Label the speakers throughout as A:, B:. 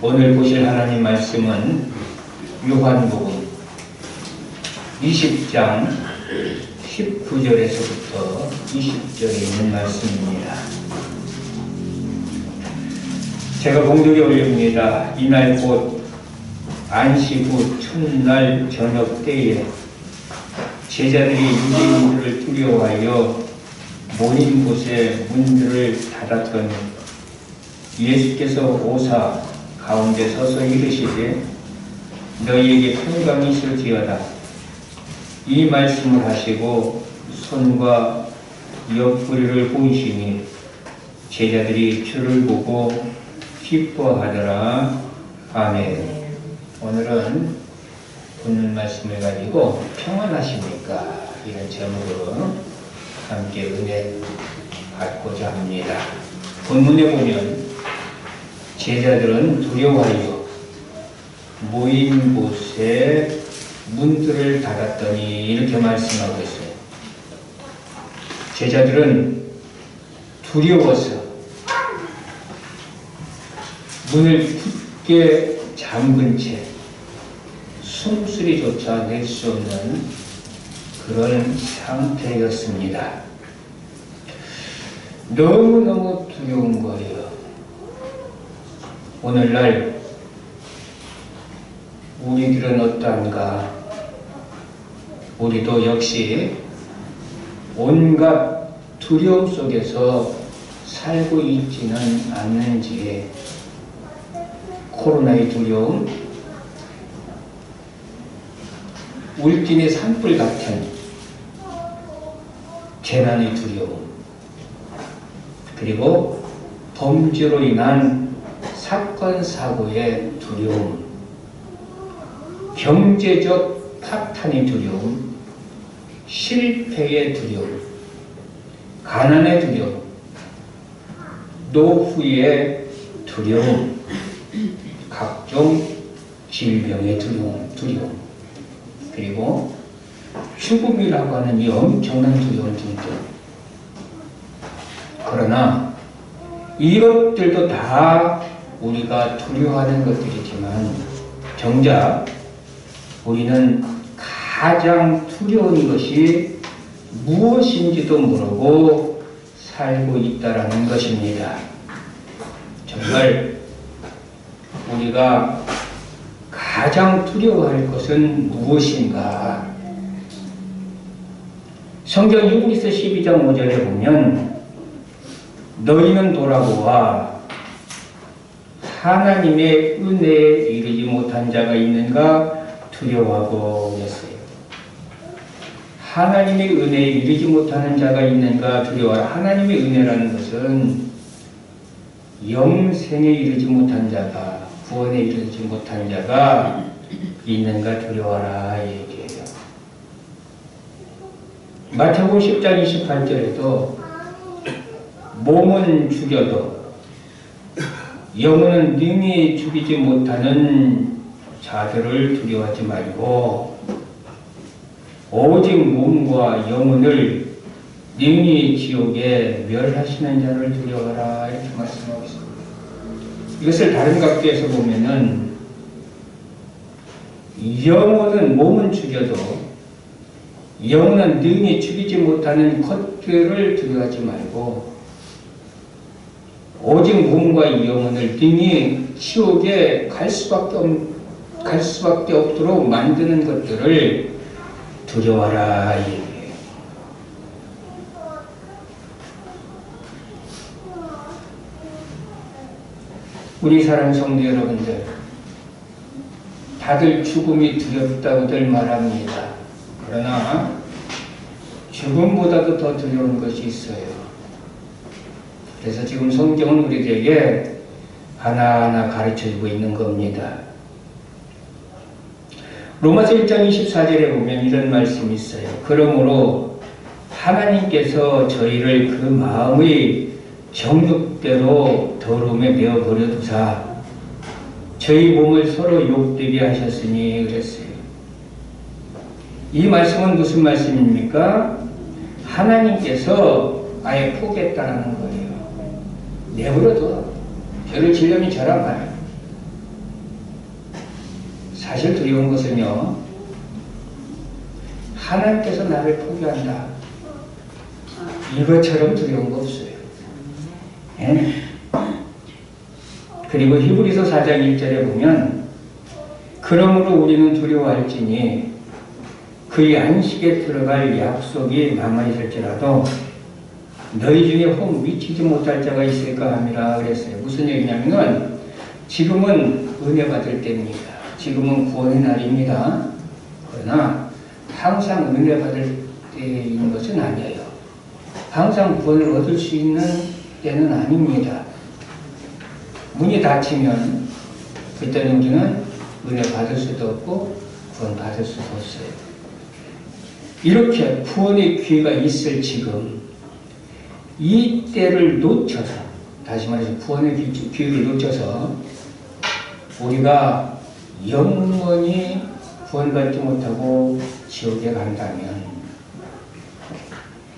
A: 오늘 보실 하나님 말씀은 요한복음 20장 19절에서부터 20절에 있는 말씀입니다. 제가 봉독에 올립니다. 이날 곧 안식 후 첫날 저녁 때에 제자들이 유대인들을 두려워하여 모인 곳에 문들을 닫았더니 예수께서 오사 가운데 서서 이르시되 너희에게 평강이 있을지어다. 이 말씀을 하시고 손과 옆구리를 보이시니 제자들이 주를 보고 기뻐하더라. 아멘. 오늘은 오늘 말씀을 가지고 평안하십니까? 이런 제목으로 함께 은혜 받고자 합니다. 본문에 보면 제자들은 두려워하여 모인 곳에 문들을 닫았더니 이렇게 말씀하고 있어요. 제자들은 두려워서 문을 굳게 잠근 채 숨소리조차 낼 수 없는 그런 상태였습니다. 너무너무 두려운 거예요. 오늘날 우리들은 어떠한가? 우리도 역시 온갖 두려움 속에서 살고 있지는 않는지, 코로나의 두려움, 울진의 산불 같은 재난의 두려움, 그리고 범죄로 인한 사건, 사고의 두려움, 경제적 파탄의 두려움, 실패의 두려움, 가난의 두려움, 노후의 두려움, 각종 질병의 두려움, 그리고 죽음이라고 하는 이 엄청난 두려움 등등. 그러나 이것들도 다 우리가 두려워하는 것들이지만 정작 우리는 가장 두려운 것이 무엇인지도 모르고 살고 있다라는 것입니다. 정말 우리가 가장 두려워할 것은 무엇인가? 성경 유브리서 12장 5절에 보면 너희는 돌아보아 하나님의 은혜에 이르지 못한 자가 있는가 두려워하고 했어요. 하나님의 은혜에 이르지 못하는 자가 있는가 두려워하라. 하나님의 은혜라는 것은 영생에 이르지 못한 자가, 구원에 이르지 못한 자가 있는가 두려워하라 얘기해요. 마태복음 10장 28절에도 몸은 죽여도 영혼은 능히 죽이지 못하는 자들을 두려워하지 말고 오직 몸과 영혼을 능히 지옥에 멸하시는 자를 두려워하라 이렇게 말씀하고 있습니다. 이것을 다른 각도에서 보면은 영혼은 몸은 죽여도 영혼은 능히 죽이지 못하는 것들을 두려워하지 말고 오직 몸과 영혼을 능히 지옥에 갈 수밖에 없도록 만드는 것들을 두려워하라 이 얘기예요. 우리 사랑 성도 여러분들, 다들 죽음이 두렵다고들 말합니다. 그러나 죽음보다도 더 두려운 것이 있어요. 그래서 지금 성경은 우리에게 하나하나 가르쳐주고 있는 겁니다. 로마서 1장 24절에 보면 이런 말씀이 있어요. 그러므로 하나님께서 저희를 그 마음의 정욕대로 더러움에 내어버려 두사 저희 몸을 서로 욕되게 하셨으니 그랬어요. 이 말씀은 무슨 말씀입니까? 하나님께서 아예 포기했다는 거예요. 내버려둬. 죄를 지려면 저랑 가요. 사실 두려운 것은요, 하나님께서 나를 포기한다, 이것처럼 두려운 거 없어요. 예? 그리고 히브리서 4장 1절에 보면 그러므로 우리는 두려워할지니 그의 안식에 들어갈 약속이 남아있을지라도 너희 중에 혹 미치지 못할 자가 있을까 함이라 그랬어요. 무슨 얘기냐면은 지금은 은혜 받을 때입니다. 지금은 구원의 날입니다. 그러나 항상 은혜 받을 때인 것은 아니에요. 항상 구원을 얻을 수 있는 때는 아닙니다. 문이 닫히면 그때는 우리는 은혜 받을 수도 없고 구원 받을 수도 없어요. 이렇게 구원의 기회가 있을 지금 이 때를 놓쳐서, 다시 말해서 구원의 기회를 놓쳐서 우리가 영원히 구원받지 못하고 지옥에 간다면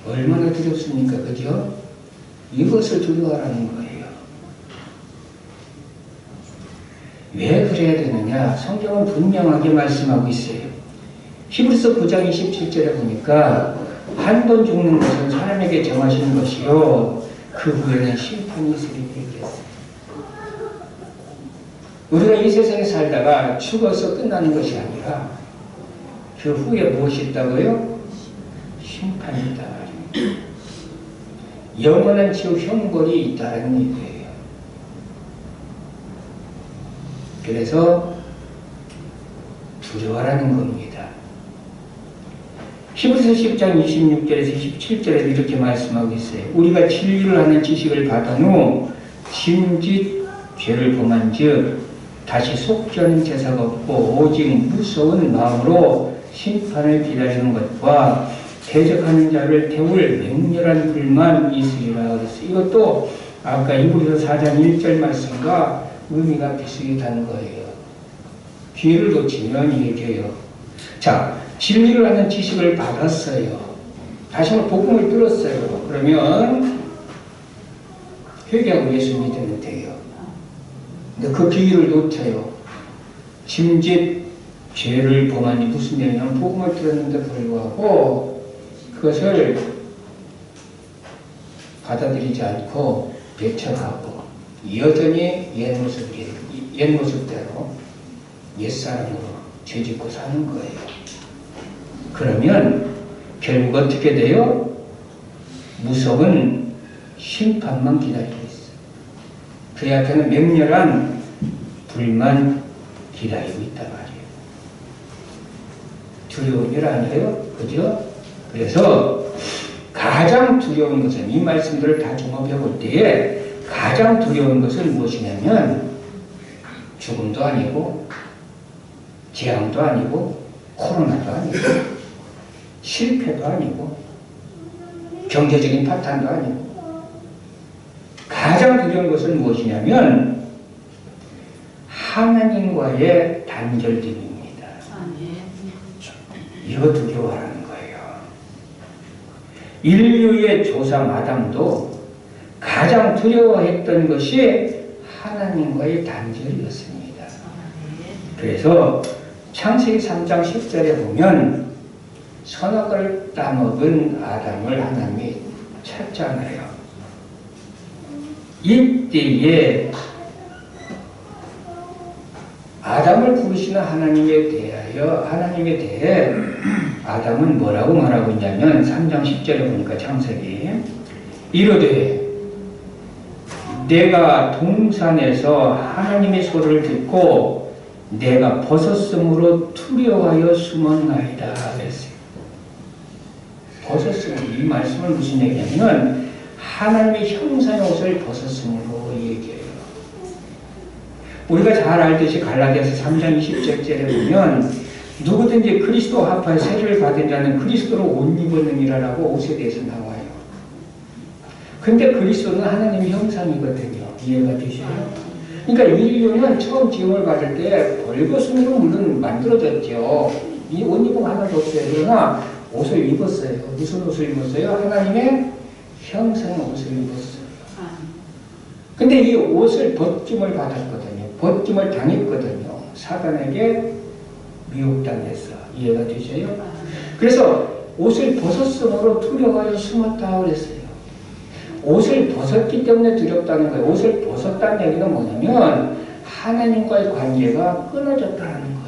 A: 얼마나 두렵습니까? 그죠? 이것을 두려워하라는 거예요. 왜 그래야 되느냐? 성경은 분명하게 말씀하고 있어요. 히브리서 9장 27절에 보니까 한 번 죽는 것은 사람에게 정하시는 것이요 그 후에는 심판이 있으리니 그랬어요. 우리가 이 세상에 살다가 죽어서 끝나는 것이 아니라 그 후에 무엇이 있다고요? 심판이 있다 말이에요. 영원한 지옥 형벌이 있다는 얘기예요. 그래서 두려워하라는 겁니다. 히브리서 10장 26절에서 27절에도 이렇게 말씀하고 있어요. 우리가 진리를 하는 지식을 받은 후 짐짓 죄를 범한 즉 다시 속죄하는 제사가 없고 오직 무서운 마음으로 심판을 기다리는 것과 대적하는 자를 태울 맹렬한 불만 있으리라 그랬어요. 이것도 아까 히브리서 4장 1절 말씀과 의미가 비슷하다는 거예요. 기회를 놓치면 얘기해요. 자, 진리를 하는 지식을 받았어요. 다시 한번 복음을 들었어요. 그러면 회개하고 예수 믿으면 돼요. 근데 그 기회를 놓쳐요. 짐짓 죄를 범하니 무슨 얘기냐면 복음을 들었는데 불구하고 그것을 받아들이지 않고 배척하고 여전히 옛 모습대로 옛사람으로 죄짓고 사는 거예요. 그러면 결국 어떻게 돼요? 무서운 심판만 기다리고 있어요. 그 앞에는 맹렬한 불만 기다리고 있단 말이에요. 두려운 일 아니에요? 그죠? 그래서 가장 두려운 것은 이 말씀들을 다 종합해 볼 때에 가장 두려운 것은 무엇이냐면 죽음도 아니고 재앙도 아니고 코로나도 아니고 실패도 아니고 경제적인 파탄도 아니고 가장 두려운 것은 무엇이냐면 하나님과의 단절됨입니다. 이거 두려워하는 거예요. 인류의 조상 아담도 가장 두려워했던 것이 하나님과의 단절이었습니다. 그래서 창세기 3장 10절에 보면 선악을 따먹은 아담을 하나님이 찾잖아요. 이때에 아담을 부르시는 하나님에 대해 아담은 뭐라고 말하고 있냐면 3장 10절에 보니까 창세기 이르되 내가 동산에서 하나님의 소리를 듣고 내가 벗었으므로 두려워하여 숨었나이다 그랬어요. 벗었으므로 이 말씀은 무슨 얘기냐면 하나님의 형상의 옷을 벗었으므로 얘기해요. 우리가 잘 알듯이 갈라디아서 3장 20절에 보면 누구든지 그리스도 합하여 세례를 받은 자는 그리스도로 옷 입었느니라라고 옷에 대해서 나와요. 근데 그리스도는 하나님의 형상이거든요. 이해가 되시나요? 그러니까 인류는 처음 지음을 받을 때 벌거숭이로 물론 만들어졌죠. 이 옷 입은 하나도 없어요. 그러나 옷을 입었어요. 무슨 옷을 입었어요? 하나님의 형상의 옷을 입었어요. 근데 이 옷을 벗김을 받았거든요. 벗김을 당했거든요. 사단에게 미혹당했어. 이해가 되세요? 그래서 옷을 벗었으므로 두려워하여 숨었다 그랬어요. 옷을 벗었기 때문에 두렵다는 거예요. 옷을 벗었다는 얘기는 뭐냐면 하나님과의 관계가 끊어졌다는 거예요.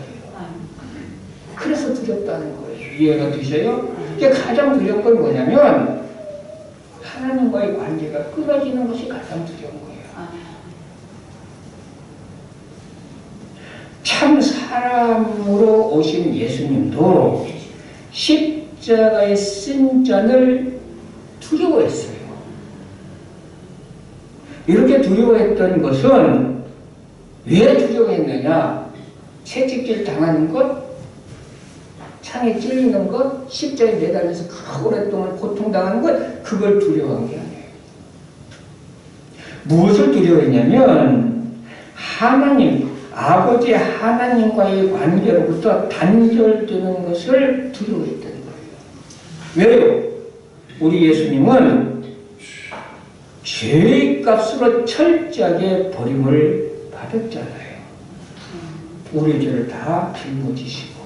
A: 그래서 두렵다는 거예요. 이해가 되세요? 이게 가장 두려운 건 뭐냐면 하나님과의 관계가 끊어지는 것이 가장 두려운 거예요. 참 사람으로 오신 예수님도 십자가의 승전을 두려워했어요. 이렇게 두려워했던 것은 왜 두려워했느냐? 채찍질 당하는 것, 창에 찔리는 것, 십자가에 매달려서 그 오랫동안 고통당하는 것, 그걸 두려워한 게 아니에요. 무엇을 두려워했냐면 하나님, 아버지 하나님과의 관계로부터 단절되는 것을 두려워했던 거예요. 왜요? 우리 예수님은 죄의 값으로 철저하게 버림을 받았잖아요. 우리 죄를 다 짊어지시고.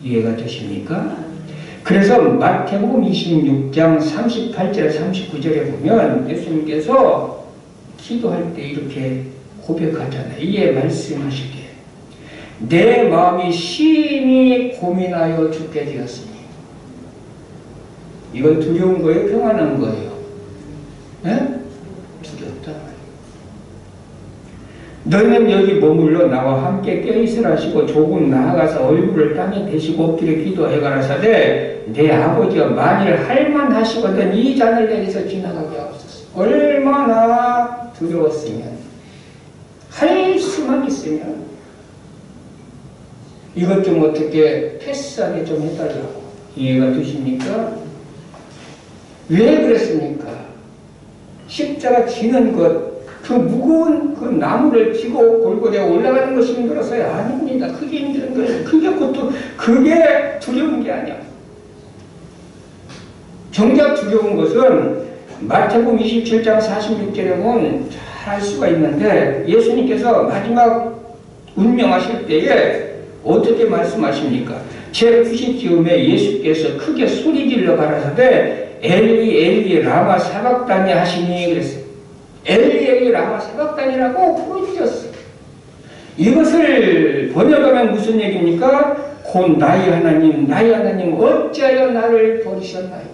A: 이해가 되십니까? 그래서 마태복음 26장 38절 39절에 보면 예수님께서 기도할 때 이렇게 고백하잖아요. 이에 말씀하시기에 내 마음이 심히 고민하여 죽게 되었으니. 이건 두려운 거예요? 평안한 거예요? 네? 두렵다. 너는 여기 머물러 나와 함께 껴있으라 하시고 조금 나아가서 얼굴을 땅에 대시고 엎드려 기도해 가라사대 내 아버지가 만일 할만하시거든 이 잔을 내게서 지나가게 하옵소서. 얼마나 두려웠으면, 할 수만 있으면 이것 좀 어떻게 패스하게 좀 해달라고. 이해가 되십니까? 왜 그랬습니까? 십자가 지는 것, 그 무거운 그 나무를 지고 골고루에 올라가는 것이 힘들어서요? 아닙니다. 그게 힘든 거예요. 그게 두려운 게 아니야. 정작 두려운 것은 마태복음 27장 46절에 보면 잘 알 수가 있는데 예수님께서 마지막 운명하실 때에 어떻게 말씀하십니까? 제90쯤에 예수께서 크게 소리질러 가라사대 엘리 엘리 라마 사박다니 하시니 그랬어요. 엘리 엘리 라마 사박다니라고 부르짖었어요. 이것을 번역하면 무슨 얘기입니까? 곧 나의 하나님 어찌하여 나를 버리셨나이까.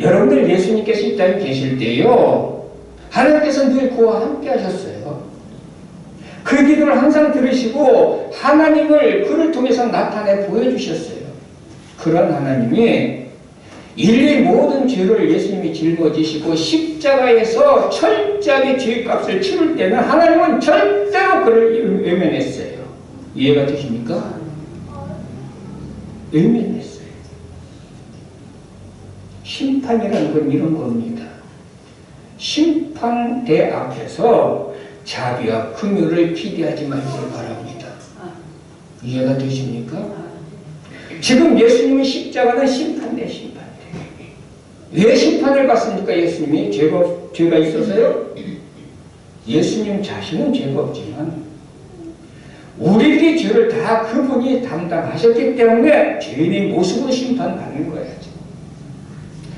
A: 여러분들 예수님께서 이 땅에 계실 때요 하나님께서 늘 그와 함께 하셨어요. 그 기도를 항상 들으시고 하나님을 그를 통해서 나타내 보여주셨어요. 그런 하나님이 인류의 모든 죄를 예수님이 짊어지시고 십자가에서 철저하게 죄값을 치를 때는 하나님은 절대로 그를 외면했어요. 이해가 되십니까? 외면했어요. 심판이라는 건 이런 겁니다. 심판대 앞에서 자비와 긍휼을 기대하지 마시길 바랍니다. 이해가 되십니까? 지금 예수님의 십자가는 심판대. 왜 심판을 받습니까? 예수님이 죄가 있어서요? 예수님 자신은 죄가 없지만 우리들이 죄를 다 그분이 담당하셨기 때문에 죄인의 모습으로 심판받는 거예요.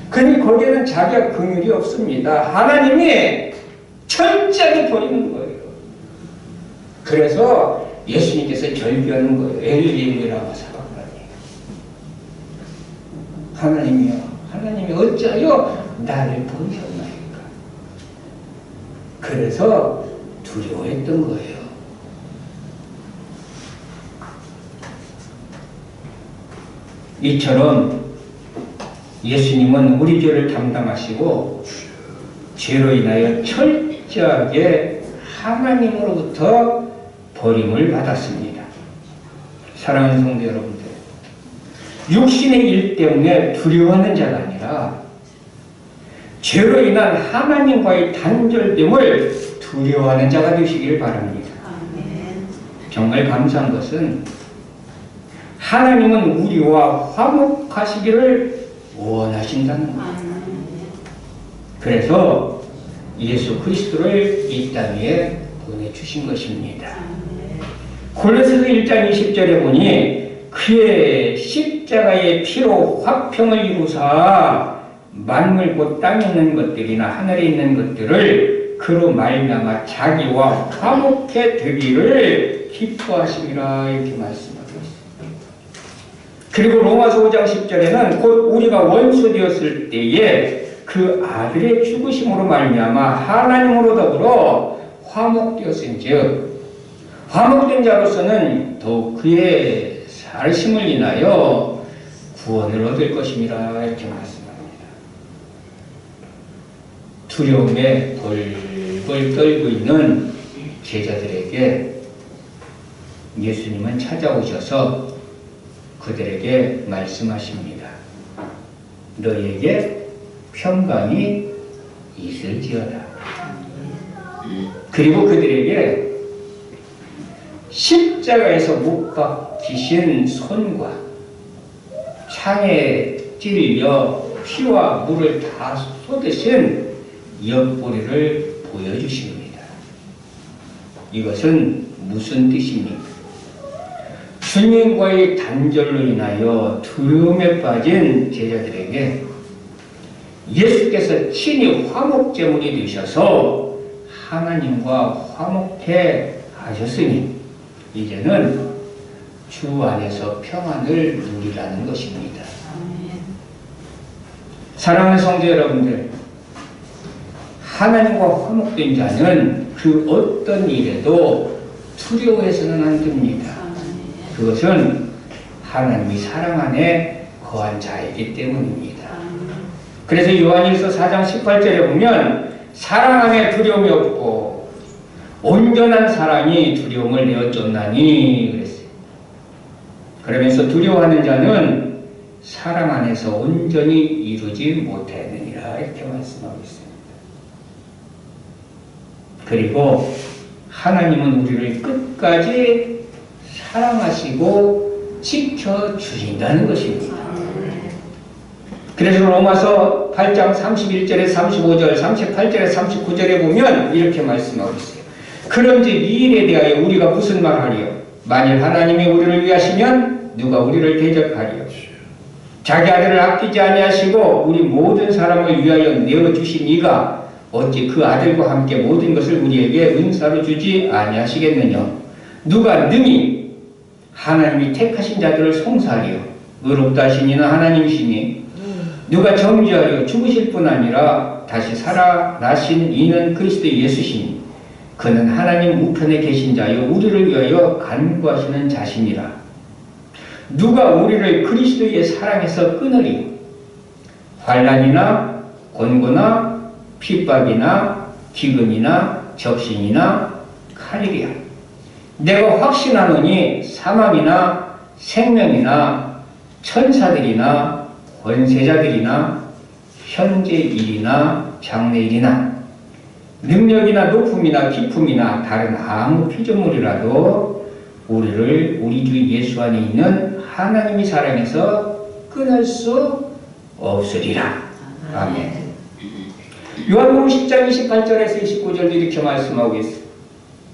A: 그러니 거기에는 자비와 긍휼이 없습니다. 하나님이 철저하게 버리는 거예요. 그래서 예수님께서 절규하는 거예요. 엘리엘리라고 사박하니. 하나님이 어찌하여 나를 버리셨나이까. 그래서 두려워했던 거예요. 이처럼 예수님은 우리 죄를 담당하시고 죄로 인하여 철저하게 하나님으로부터 버림을 받았습니다. 사랑하는 성도 여러분들, 육신의 일 때문에 두려워하는 자가 아니라 죄로 인한 하나님과의 단절됨을 두려워하는 자가 되시길 바랍니다. 정말 감사한 것은 하나님은 우리와 화목하시기를 원하신다는 겁니다. 그래서 예수 그리스도를 이 땅에 보내주신 것입니다. 골로새서 1장 20절에 보니 그의 십자가의 피로 화평을 이루사 만물 곧 땅에 있는 것들이나 하늘에 있는 것들을 그로 말미암아 자기와 화목해 되기를 기뻐하심이라 이렇게 말씀하고 있습니다. 그리고 로마서 5장 10절에는 곧 우리가 원수 되었을 때에 그 아들의 죽으심으로 말미암아 하나님으로 더불어 화목되었은즉 화목된 자로서는 더욱 그의 살심을 인하여 구원을 얻을 것입니다. 이렇게 말씀합니다. 두려움에 벌벌 떨고 있는 제자들에게 예수님은 찾아오셔서 그들에게 말씀하십니다. 너희에게 평강이 있을지어다. 그리고 그들에게 십자가에서 못 박히신 손과 창에 찔려 피와 물을 다 쏟으신 옆구리를 보여주십니다. 이것은 무슨 뜻입니까? 주님과의 단절로 인하여 두려움에 빠진 제자들에게 예수께서 친히 화목제물이 되셔서 하나님과 화목해 하셨으니 이제는 주 안에서 평안을 누리라는 것입니다. 사랑하는 성도 여러분들, 하나님과 화목된 자는 그 어떤 일에도 두려워해서는 안 됩니다. 그것은 하나님이 사랑 안에 거한 자이기 때문입니다. 그래서 요한일서 4장 18절에 보면 사랑 안에 두려움이 없고 온전한 사랑이 두려움을 내어 쫓나니 그랬어요. 그러면서 두려워하는 자는 사랑 안에서 온전히 이루지 못하느니라 이렇게 말씀하고 있습니다. 그리고 하나님은 우리를 끝까지 사랑하시고 지켜주신다는 것입니다. 그래서 로마서 8장 31절에 35절, 38절에 39절에 보면 이렇게 말씀하고 있어요. 그런즉 이 일에 대하여 우리가 무슨 말하리요? 만일 하나님이 우리를 위하시면 누가 우리를 대적하리요? 자기 아들을 아끼지 아니하시고 우리 모든 사람을 위하여 내어주신 이가 어찌 그 아들과 함께 모든 것을 우리에게 은사로 주지 아니하시겠느냐? 누가 능히 하나님이 택하신 자들을 송사하리요? 의롭다 하신 이는 하나님이시니 누가 정죄하려 죽으실 뿐 아니라 다시 살아나신 이는 그리스도 예수시니 그는 하나님 우편에 계신 자여 우리를 위하여 간구하시는 자신이라. 누가 우리를 그리스도의 사랑에서 끊으리? 환난이나 곤고나 핍박이나 기근이나 적신이나 칼이랴. 내가 확신하노니 사망이나 생명이나 천사들이나 권세자들이나 현재 일이나 장래 일이나 능력이나 높음이나 깊음이나 다른 아무 피조물이라도 우리를 우리 주 예수 안에 있는 하나님이 사랑해서 끊을 수 없으리라. 아멘. 요한복음 10장 28절에서 29절도 이렇게 말씀하고 있습니다.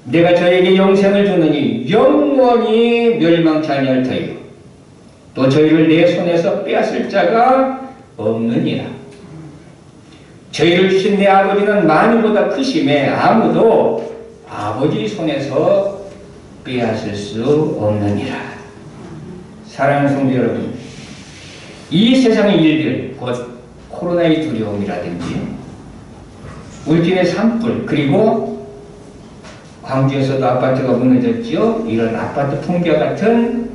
A: 내가 저에게 영생을 주느니 영원히 멸망치 아니할 터이요 또 저희를 내 손에서 빼앗을 자가 없느니라. 저희를 주신 내 아버지는 만유보다 크심에 아무도 아버지 손에서 빼앗을 수 없느니라. 사랑하는 성도 여러분, 이 세상의 일들, 곧 코로나의 두려움이라든지 울진의 산불, 그리고 광주에서도 아파트가 무너졌죠. 이런 아파트 붕괴와 같은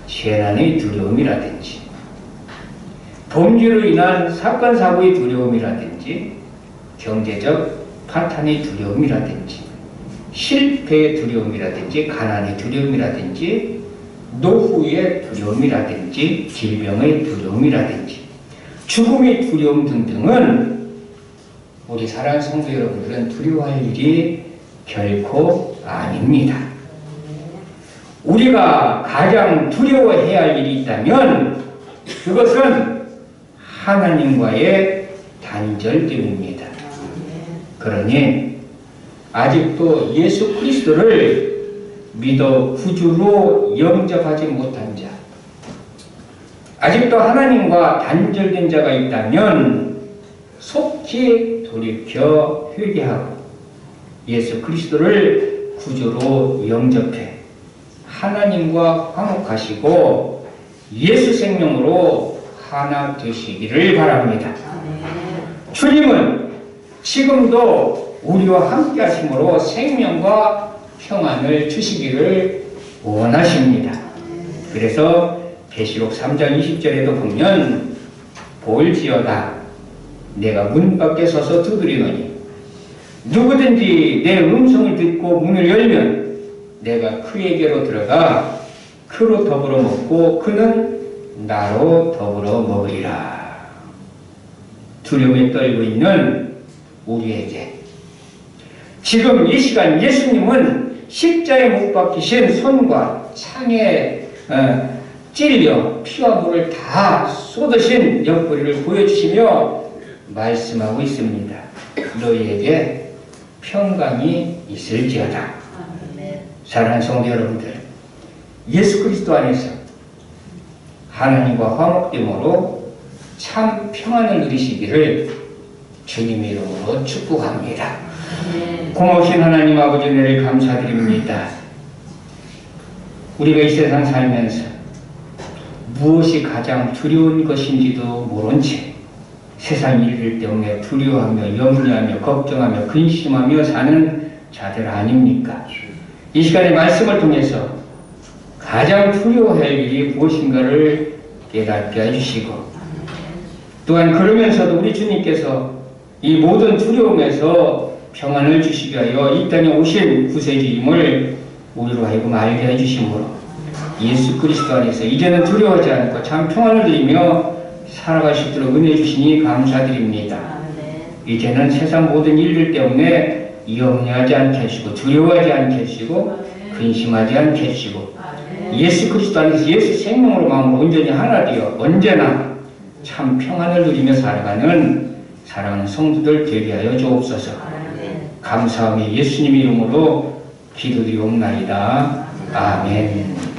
A: 재난의 두려움이라든지 범죄로 인한 사건 사고의 두려움이라든지 경제적 파탄의 두려움이라든지 실패의 두려움이라든지 가난의 두려움이라든지 노후의 두려움이라든지 질병의 두려움이라든지 죽음의 두려움 등등은 우리 사랑하는 성도 여러분들은 두려워할 일이 결코 아닙니다. 우리가 가장 두려워해야 할 일이 있다면 그것은 하나님과의 단절 때문입니다. 그러니 아직도 예수 그리스도를 믿어 구주로 영접하지 못한 자, 아직도 하나님과 단절된 자가 있다면 속히 돌이켜 회개하고 예수 그리스도를 구주로 영접해 하나님과 화목하시고 예수 생명으로 하나 되시기를 바랍니다. 주님은 지금도 우리와 함께 하심으로 생명과 평안을 주시기를 원하십니다. 그래서 계시록 3장 20절에도 보면 볼지어다 내가 문 밖에 서서 두드리노니 누구든지 내 음성을 듣고 문을 열면 내가 그에게로 들어가 그로 더불어 먹고 그는 나로 더불어 먹으리라. 두려움에 떨고 있는 우리에게 지금 이 시간 예수님은 십자에 못 박히신 손과 창에 찔려 피와 물을 다 쏟으신 옆구리를 보여주시며 말씀하고 있습니다. 너희에게 평강이 있을지어다. 사랑하는 성도 여러분들, 예수 그리스도 안에서 하나님과 화목됨으로 참 평안을 누리시기를 주님의 이름으로 축복합니다. 고마우신 하나님 아버지 은혜를 감사드립니다. 우리가 이 세상 살면서 무엇이 가장 두려운 것인지도 모른 채 세상 일들 때문에 두려워하며 염려하며 걱정하며 근심하며 사는 자들 아닙니까? 이 시간에 말씀을 통해서 가장 두려워할 일이 무엇인가를 깨닫게 해주시고 또한 그러면서도 우리 주님께서 이 모든 두려움에서 평안을 주시기 위하여 이 땅에 오신 구세주임을 우리로 하여금 알게 해주심으로 예수 그리스도 안에서 이제는 두려워하지 않고 참 평안을 누리며 살아갈 수 있도록 은혜 주시니 감사드립니다. 이제는 세상 모든 일들 때문에 염려하지 않게 하시고 두려워하지 않게 하시고 근심하지 않게 하시고 예수 그리스도 안에서 예수 생명으로 마음으로 온전히 하나 되어 언제나 참 평안을 누리며 살아가는 사랑하는 성도들 되게 하여 주옵소서. 감사하며 예수님 이름으로 기도드리옵나이다. 아멘.